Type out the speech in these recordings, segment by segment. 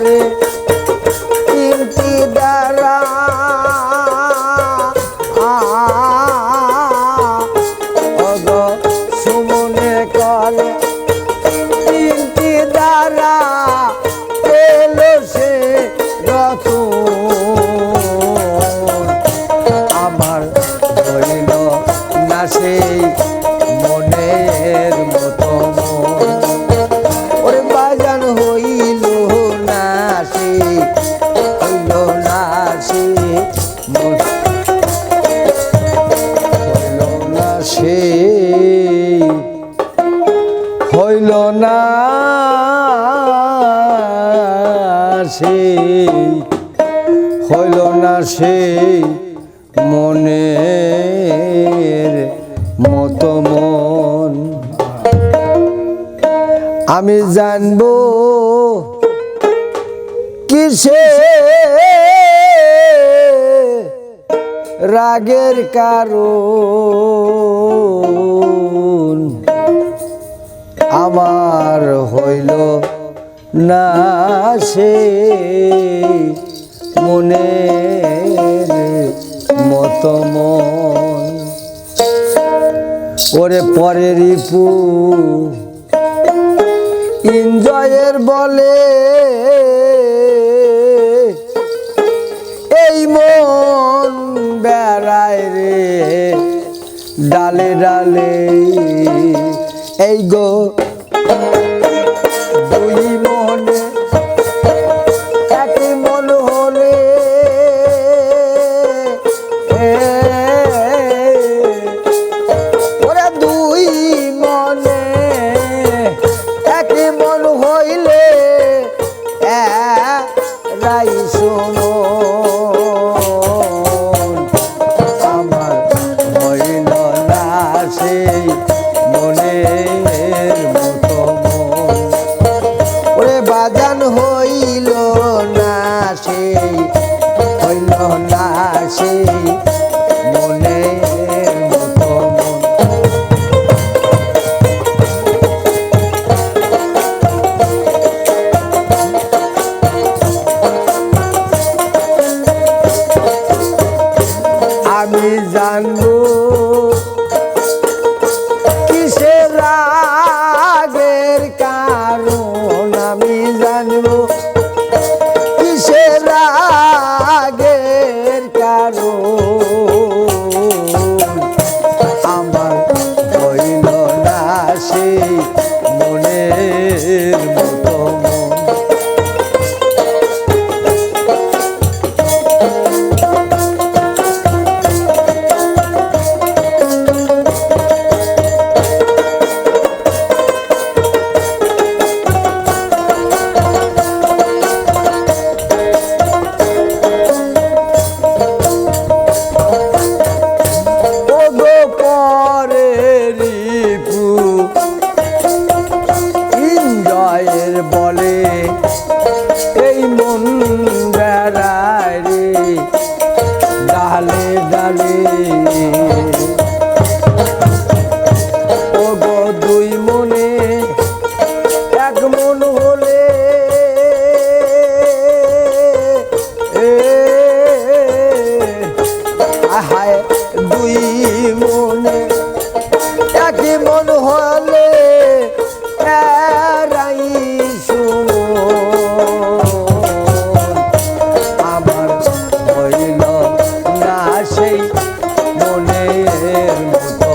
করে তিনটি দ্বারা অগ সুমনে করে তিনটি দ্বারা পেল সে রতন আমার হইল না সেই মনের মতো ওরে বাজান হইল না সেই হইল না সেই হইল না সেই হইল না সেই হইল না সেই মনের মতো মন আমি জানবো কিসে রাগের কারণ আমার হইল না সেই মনের মতো মন ওরে পরেরই পু এনজয়ের বলে এই মন বেড়ায় রে ডালে ডালে এই গো দুই মনে একই মন হলে ওরা দুই মনে একই মন হইলে রাই শোনো আমার হইল না সেই মনের মতো মন ওরে বাজান হইল না সেই হইল না সেই মনের মতো মন আমি জানবো কিসের রাগের কারণ আমি জানবো কিসের রাগের কারণ আমার হইল না সেই মনের মতো মন বলে এই মন বেড়ায় রে ডালে ডালে ও গো দুই মনে এক মন হলে হায় দুই মনে একই মন হলে আমার হইল না সেই মনের মতো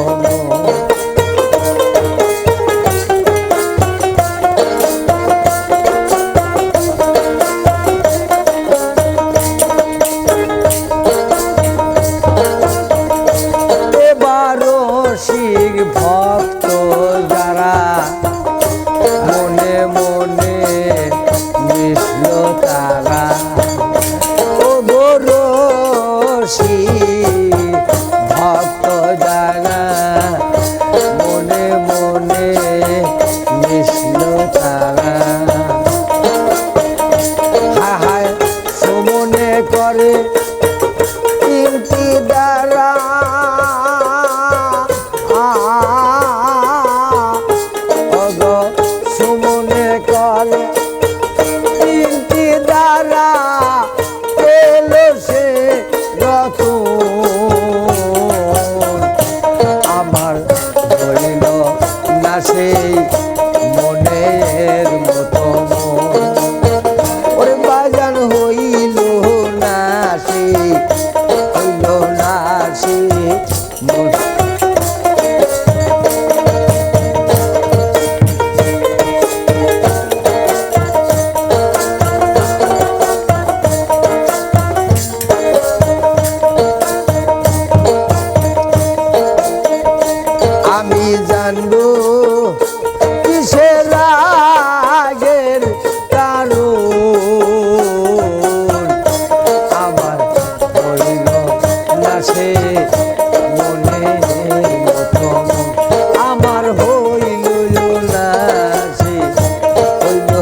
এবারও শিখ ভক্ত যারা মনে মনে মিশল তারা ও গরসি ভক্ত যারা মনে মনে মিশল তারা হায় হায় সুমনে করে তিনটি দ্বারা অগ সুমনে করে তিনটি মনের মতো মন ওরে বাজান হইল না সে হইল না সে মন আমি জানবো কিসের রাগের কারণ আমার হইল না সে মনের মতো মন আমার হইল না সে হইল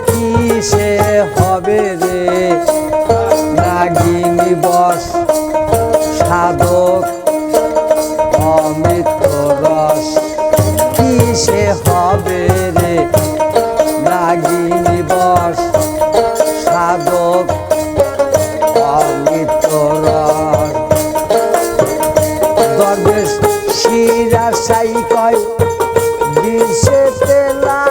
কিসে হবে রে নাগিনী বস সাধক অমৃত রস কিসে হবে রে নাগিনী বস সাধক অমৃত রস দরবেশ শিরা সাই কয় বিষে তেলা